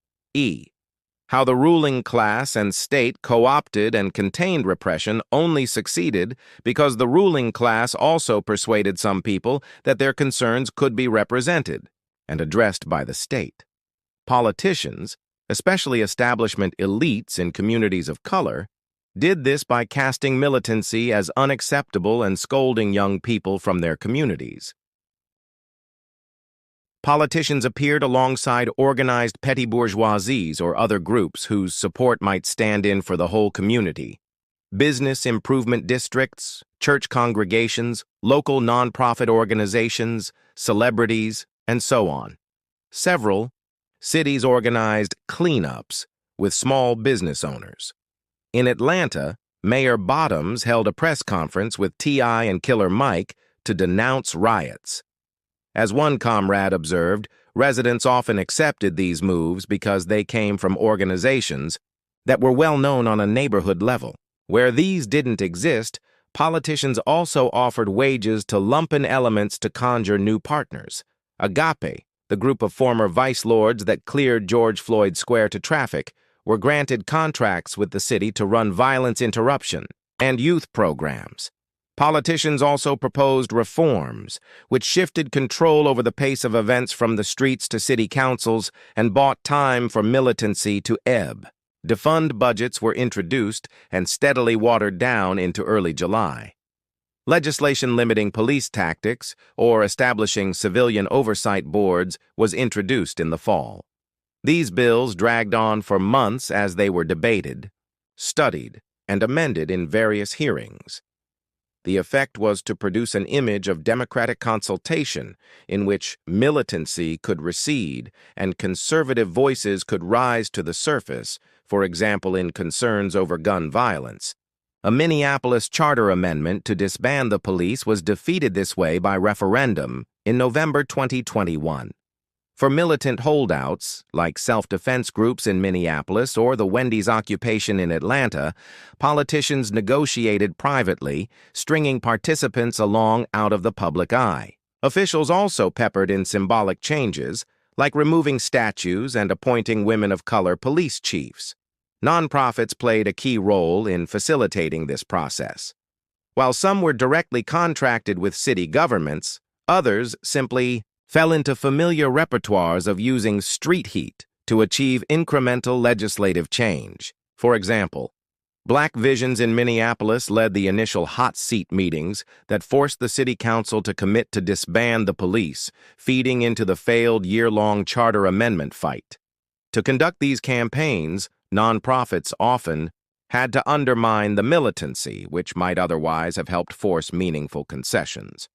How the ruling class and state co-opted and contained repression only succeeded because the ruling class also persuaded some people that their concerns could be represented and addressed by the state. Politicians, especially establishment elites in communities of color, did this by casting militancy as unacceptable and scolding young people from their communities. Politicians appeared alongside organized petty bourgeoisies or other groups whose support might stand in for the whole community. Business improvement districts, church congregations, local nonprofit organizations, celebrities, and so on. Several cities organized cleanups with small business owners. In Atlanta, Mayor Bottoms held a press conference with T.I. and Killer Mike to denounce riots. As one comrade observed, residents often accepted these moves because they came from organizations that were well known on a neighborhood level. Where these didn't exist, politicians also offered wages to lumpen elements to conjure new partners. Agape, the group of former vice lords that cleared George Floyd Square to traffic, were granted contracts with the city to run violence interruption and youth programs. Politicians also proposed reforms, which shifted control over the pace of events from the streets to city councils and bought time for militancy to ebb. Defund budgets were introduced and steadily watered down into early July. Legislation limiting police tactics or establishing civilian oversight boards was introduced in the fall. These bills dragged on for months as they were debated, studied, and amended in various hearings. The effect was to produce an image of democratic consultation in which militancy could recede and conservative voices could rise to the surface, for example in concerns over gun violence. A Minneapolis charter amendment to disband the police was defeated this way by referendum in November 2021. For militant holdouts, like self-defense groups in Minneapolis or the Wendy's occupation in Atlanta, politicians negotiated privately, stringing participants along out of the public eye. Officials also peppered in symbolic changes, like removing statues and appointing women of color police chiefs. Nonprofits played a key role in facilitating this process. While some were directly contracted with city governments, others simply fell into familiar repertoires of using street heat to achieve incremental legislative change. For example, Black Visions in Minneapolis led the initial hot seat meetings that forced the city council to commit to disband the police, feeding into the failed year-long charter amendment fight. To conduct these campaigns, nonprofits often had to undermine the militancy, which might otherwise have helped force meaningful concessions.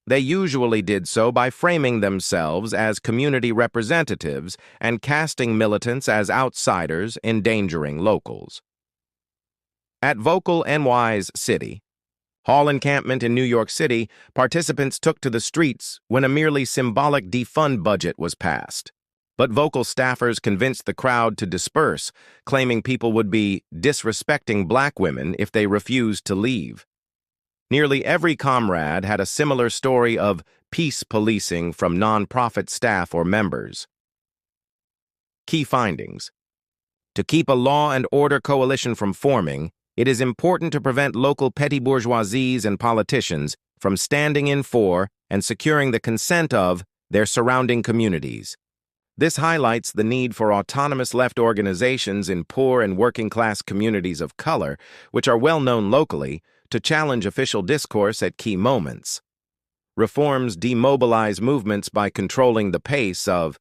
They usually did so by framing themselves as community representatives and casting militants as outsiders, endangering locals. At Vocal NY's City Hall encampment in New York City, participants took to the streets when a merely symbolic defund budget was passed. But Vocal staffers convinced the crowd to disperse, claiming people would be disrespecting Black women if they refused to leave. Nearly every comrade had a similar story of peace policing from nonprofit staff or members. Key findings. To keep a law and order coalition from forming, it is important to prevent local petty bourgeoisies and politicians from standing in for and securing the consent of their surrounding communities. This highlights the need for autonomous left organizations in poor and working-class communities of color, which are well known locally, to challenge official discourse at key moments. Reforms demobilize movements by controlling the pace of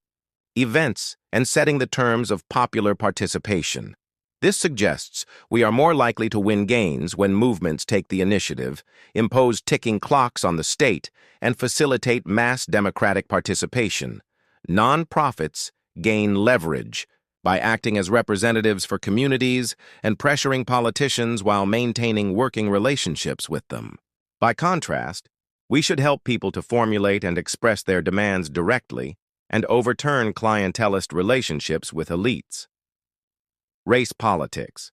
events and setting the terms of popular participation. This suggests we are more likely to win gains when movements take the initiative, impose ticking clocks on the state, and facilitate mass democratic participation. Nonprofits gain leverage by acting as representatives for communities and pressuring politicians while maintaining working relationships with them. By contrast, we should help people to formulate and express their demands directly and overturn clientelist relationships with elites. Race politics.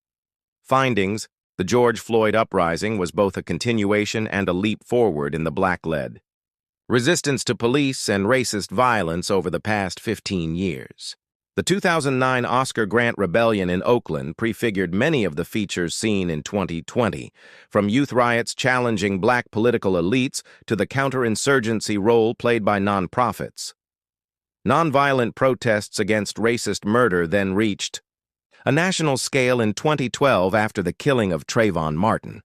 Findings: the George Floyd uprising was both a continuation and a leap forward in the Black-led resistance to police and racist violence over the past 15 years. The 2009 Oscar Grant rebellion in Oakland prefigured many of the features seen in 2020, from youth riots challenging black political elites to the counterinsurgency role played by nonprofits. Nonviolent protests against racist murder then reached a national scale in 2012 after the killing of Trayvon Martin.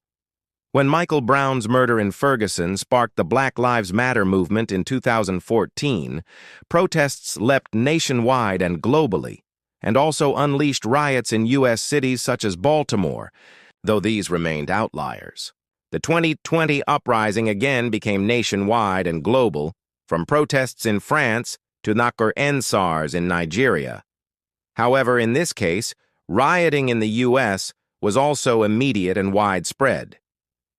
When Michael Brown's murder in Ferguson sparked the Black Lives Matter movement in 2014, protests leapt nationwide and globally, and also unleashed riots in U.S. cities such as Baltimore, though these remained outliers. The 2020 uprising again became nationwide and global, from protests in France to Nakor Ensars in Nigeria. However, in this case, rioting in the U.S. was also immediate and widespread.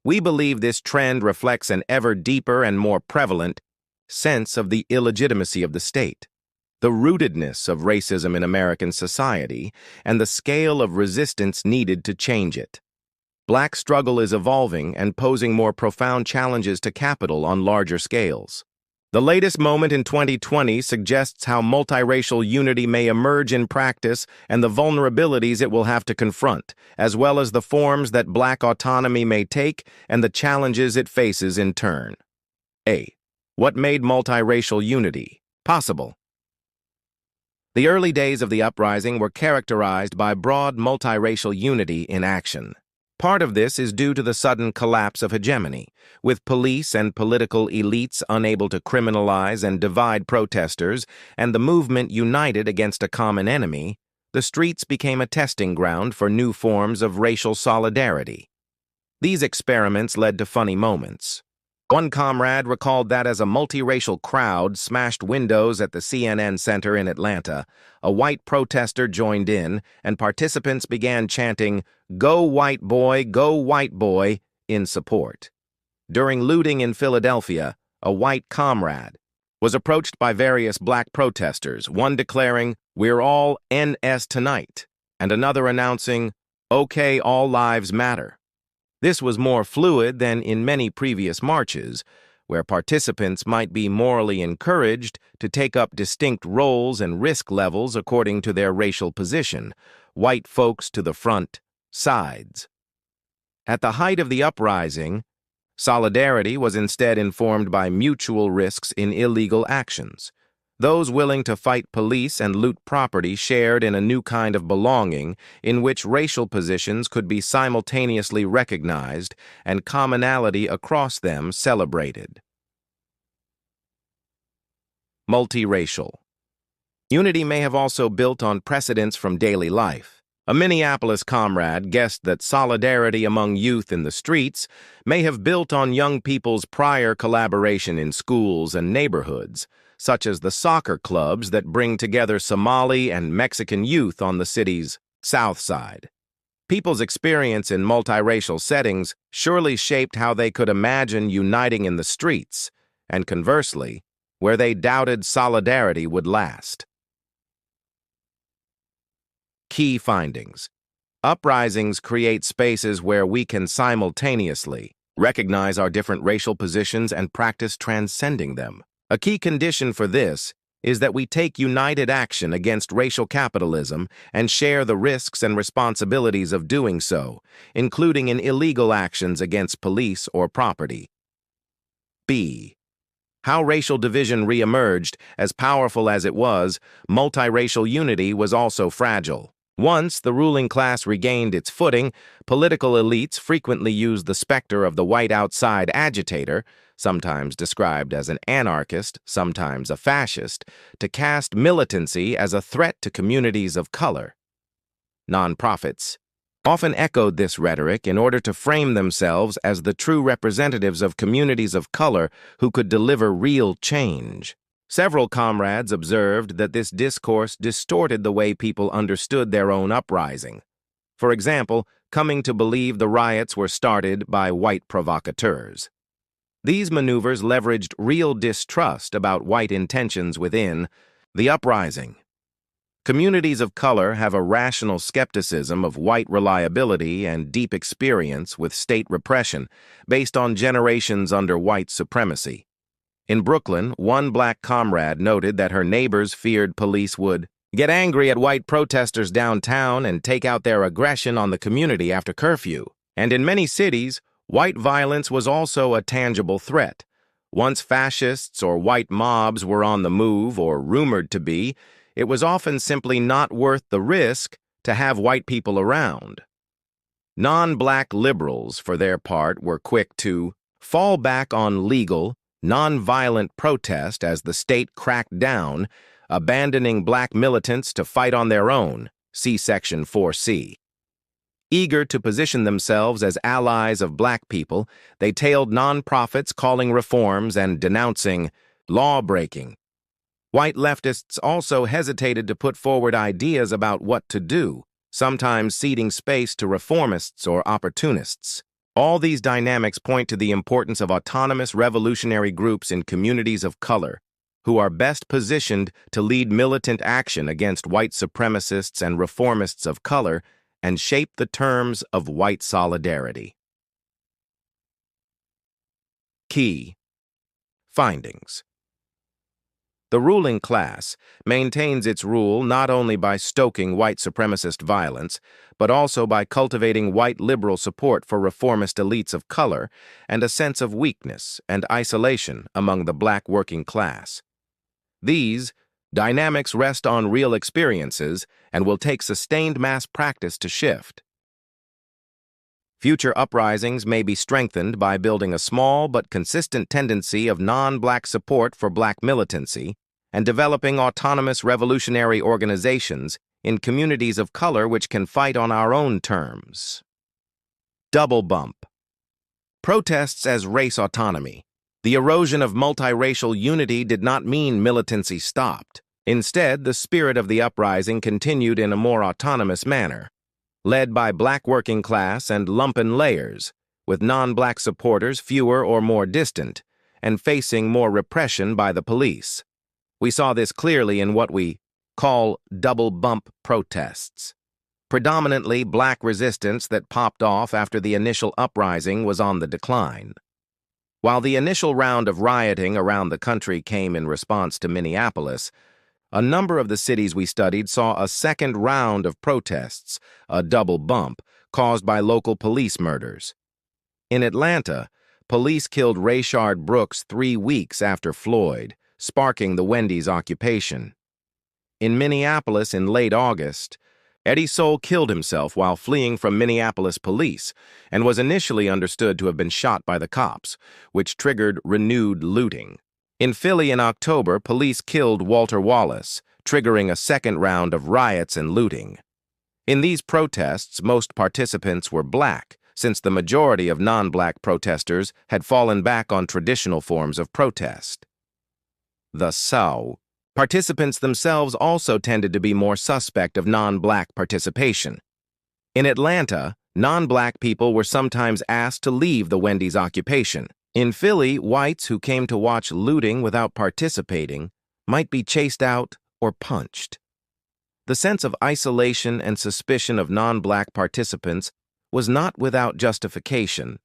We believe this trend reflects an ever deeper and more prevalent sense of the illegitimacy of the state, the rootedness of racism in American society, and the scale of resistance needed to change it. Black struggle is evolving and posing more profound challenges to capital on larger scales. The latest moment in 2020 suggests how multiracial unity may emerge in practice and the vulnerabilities it will have to confront, as well as the forms that Black autonomy may take and the challenges it faces in turn. A. What made multiracial unity possible? The early days of the uprising were characterized by broad multiracial unity in action. Part of this is due to the sudden collapse of hegemony, with police and political elites unable to criminalize and divide protesters, and the movement united against a common enemy. The streets became a testing ground for new forms of racial solidarity. These experiments led to funny moments. One comrade recalled that as a multiracial crowd smashed windows at the CNN Center in Atlanta, a white protester joined in, and participants began chanting, "Go white boy," in support. During looting in Philadelphia, a white comrade was approached by various black protesters, one declaring, "We're all NS tonight," and another announcing, "Okay, all lives matter." This was more fluid than in many previous marches, where participants might be morally encouraged to take up distinct roles and risk levels according to their racial position, white folks to the front, sides. At the height of the uprising, solidarity was instead informed by mutual risks in illegal actions. Those willing to fight police and loot property shared in a new kind of belonging in which racial positions could be simultaneously recognized and commonality across them celebrated. Multiracial unity may have also built on precedents from daily life. A Minneapolis comrade guessed that solidarity among youth in the streets may have built on young people's prior collaboration in schools and neighborhoods, such as the soccer clubs that bring together Somali and Mexican youth on the city's south side. People's experience in multiracial settings surely shaped how they could imagine uniting in the streets, and conversely, where they doubted solidarity would last. Key findings. Uprisings create spaces where we can simultaneously recognize our different racial positions and practice transcending them. A key condition for this is that we take united action against racial capitalism and share the risks and responsibilities of doing so, including in illegal actions against police or property. B. How racial division reemerged. As powerful as it was, multiracial unity was also fragile. Once the ruling class regained its footing, political elites frequently used the specter of the white outside agitator, sometimes described as an anarchist, sometimes a fascist, to cast militancy as a threat to communities of color. Nonprofits often echoed this rhetoric in order to frame themselves as the true representatives of communities of color who could deliver real change. Several comrades observed that this discourse distorted the way people understood their own uprising. For example, coming to believe the riots were started by white provocateurs. These maneuvers leveraged real distrust about white intentions within the uprising. Communities of color have a rational skepticism of white reliability and deep experience with state repression based on generations under white supremacy. In Brooklyn, one black comrade noted that her neighbors feared police would get angry at white protesters downtown and take out their aggression on the community after curfew. And in many cities, white violence was also a tangible threat. Once fascists or white mobs were on the move or rumored to be, it was often simply not worth the risk to have white people around. Non-black liberals, for their part, were quick to fall back on legal, non-violent protest as the state cracked down, abandoning black militants to fight on their own, see Section 4C. Eager to position themselves as allies of black people, they tailed nonprofits calling reforms and denouncing law-breaking. White leftists also hesitated to put forward ideas about what to do, sometimes ceding space to reformists or opportunists. All these dynamics point to the importance of autonomous revolutionary groups in communities of color, who are best positioned to lead militant action against white supremacists and reformists of color and shape the terms of white solidarity. Key findings. The ruling class maintains its rule not only by stoking white supremacist violence, but also by cultivating white liberal support for reformist elites of color and a sense of weakness and isolation among the black working class. These dynamics rest on real experiences and will take sustained mass practice to shift. Future uprisings may be strengthened by building a small but consistent tendency of non-black support for black militancy and developing autonomous revolutionary organizations in communities of color which can fight on our own terms. Double bump. Protests as race autonomy. The erosion of multiracial unity did not mean militancy stopped. Instead, the spirit of the uprising continued in a more autonomous manner, led by black working class and lumpen layers, with non-black supporters fewer or more distant, and facing more repression by the police. We saw this clearly in what we call double bump protests. Predominantly black resistance that popped off after the initial uprising was on the decline. While the initial round of rioting around the country came in response to Minneapolis, a number of the cities we studied saw a second round of protests, a double bump, caused by local police murders. In Atlanta, police killed Rayshard Brooks 3 weeks after Floyd, sparking the Wendy's occupation. In Minneapolis in late August, Eddie Soul killed himself while fleeing from Minneapolis police and was initially understood to have been shot by the cops, which triggered renewed looting. In Philly in October, police killed Walter Wallace, triggering a second round of riots and looting. In these protests, most participants were black, since the majority of non-black protesters had fallen back on traditional forms of protest. The South. Participants themselves also tended to be more suspect of non-black participation. In Atlanta, non-black people were sometimes asked to leave the Wendy's occupation. In Philly, whites who came to watch looting without participating might be chased out or punched. The sense of isolation and suspicion of non-black participants was not without justification.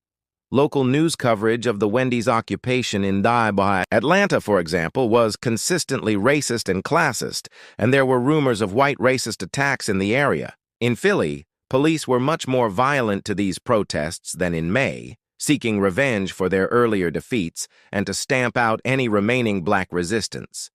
Local news coverage of the Wendy's occupation in Atlanta, for example, was consistently racist and classist, and there were rumors of white racist attacks in the area. In Philly, police were much more violent to these protests than in May, seeking revenge for their earlier defeats and to stamp out any remaining black resistance.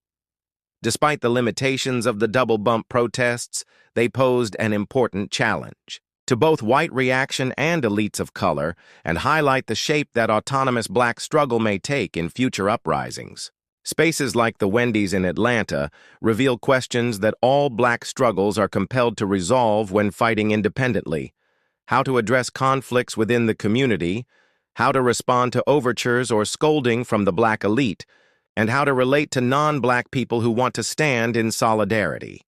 Despite the limitations of the double bump protests, they posed an important challenge to both white reaction and elites of color, and highlight the shape that autonomous black struggle may take in future uprisings. Spaces like the Wendy's in Atlanta reveal questions that all black struggles are compelled to resolve when fighting independently: how to address conflicts within the community, how to respond to overtures or scolding from the black elite, and how to relate to non-black people who want to stand in solidarity.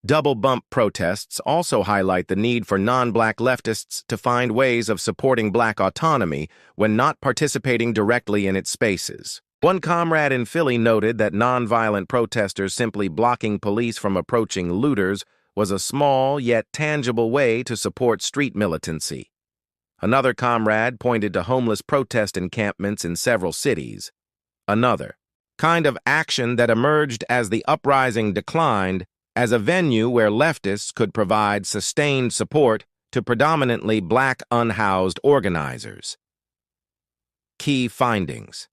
Double bump protests also highlight the need for non-black leftists to find ways of supporting black autonomy when not participating directly in its spaces. One comrade in Philly noted that non-violent protesters simply blocking police from approaching looters was a small yet tangible way to support street militancy. Another comrade pointed to homeless protest encampments in several cities. Another kind of action that emerged as the uprising declined as a venue where leftists could provide sustained support to predominantly black unhoused organizers. Key findings.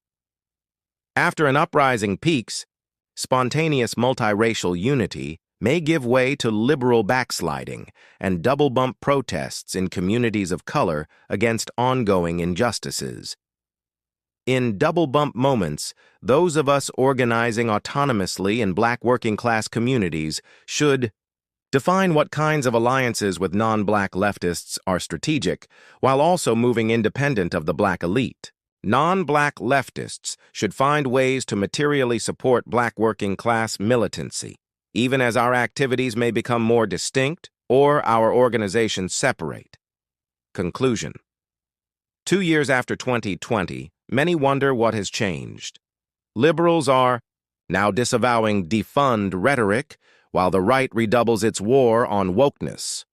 After an uprising peaks, spontaneous multiracial unity may give way to liberal backsliding and double-bump protests in communities of color against ongoing injustices. In double-bump moments, those of us organizing autonomously in black working-class communities should define what kinds of alliances with non-black leftists are strategic, while also moving independent of the black elite. Non-black leftists should find ways to materially support black working-class militancy, even as our activities may become more distinct or our organizations separate. Conclusion. 2 years after 2020, many wonder what has changed. Liberals are now disavowing defund rhetoric, while the right redoubles its war on wokeness.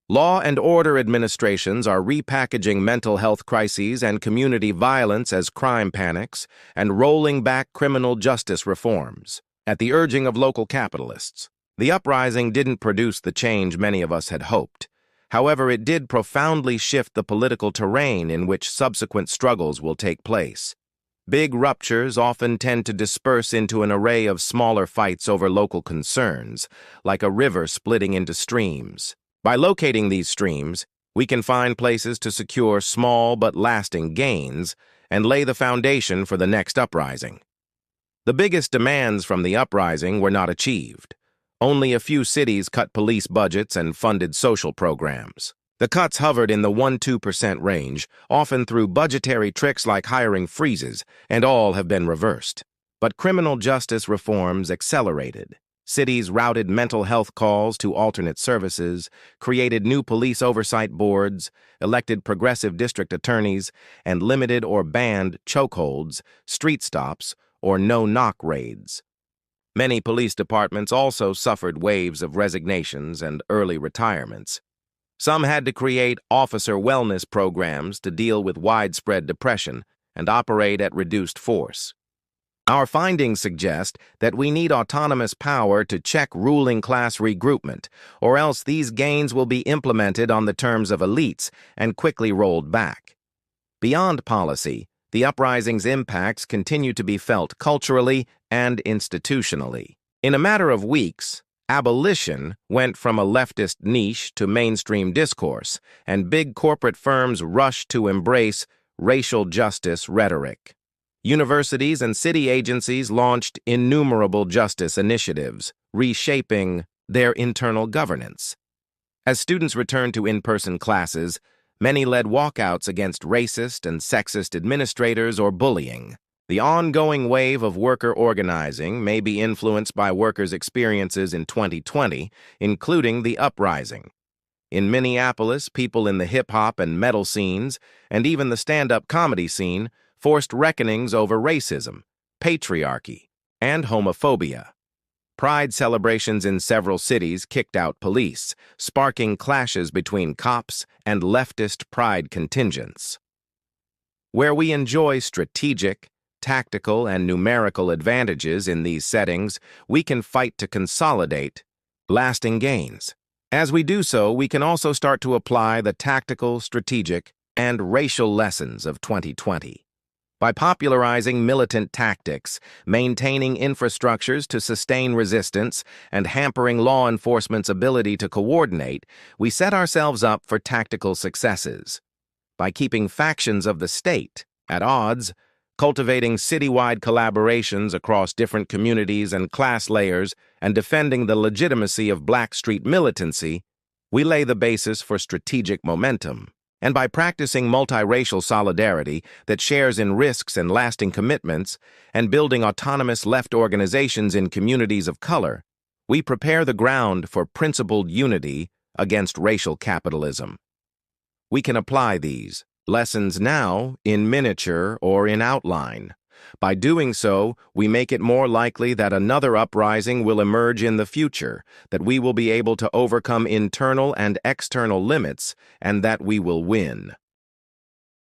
Law and order administrations are repackaging mental health crises and community violence as crime panics and rolling back criminal justice reforms at the urging of local capitalists. The uprising didn't produce the change many of us had hoped. However, it did profoundly shift the political terrain in which subsequent struggles will take place. Big ruptures often tend to disperse into an array of smaller fights over local concerns, like a river splitting into streams. By locating these streams, we can find places to secure small but lasting gains and lay the foundation for the next uprising. The biggest demands from the uprising were not achieved. Only a few cities cut police budgets and funded social programs. The cuts hovered in the 1–2% range, often through budgetary tricks like hiring freezes, and all have been reversed. But criminal justice reforms accelerated. Cities routed mental health calls to alternate services, created new police oversight boards, elected progressive district attorneys, and limited or banned chokeholds, street stops, or no-knock raids. Many police departments also suffered waves of resignations and early retirements. Some had to create officer wellness programs to deal with widespread depression and operate at reduced force. Our findings suggest that we need autonomous power to check ruling class regroupment, or else these gains will be implemented on the terms of elites and quickly rolled back. Beyond policy, the uprising's impacts continue to be felt culturally and institutionally. In a matter of weeks, abolition went from a leftist niche to mainstream discourse, and big corporate firms rushed to embrace racial justice rhetoric. Universities and city agencies launched innumerable justice initiatives, reshaping their internal governance. As students returned to in-person classes, many led walkouts against racist and sexist administrators or bullying. The ongoing wave of worker organizing may be influenced by workers' experiences in 2020, including the uprising. In Minneapolis, people in the hip-hop and metal scenes, and even the stand-up comedy scene, forced reckonings over racism, patriarchy, and homophobia. Pride celebrations in several cities kicked out police, sparking clashes between cops and leftist pride contingents. Where we enjoy strategic, tactical, and numerical advantages in these settings, we can fight to consolidate lasting gains. As we do so, we can also start to apply the tactical, strategic, and racial lessons of 2020. By popularizing militant tactics, maintaining infrastructures to sustain resistance, and hampering law enforcement's ability to coordinate, we set ourselves up for tactical successes. By keeping factions of the state at odds, cultivating citywide collaborations across different communities and class layers, and defending the legitimacy of Black Street militancy, we lay the basis for strategic momentum. And by practicing multiracial solidarity that shares in risks and lasting commitments, and building autonomous left organizations in communities of color, we prepare the ground for principled unity against racial capitalism. We can apply these lessons now in miniature or in outline. By doing so, we make it more likely that another uprising will emerge in the future, that we will be able to overcome internal and external limits, and that we will win.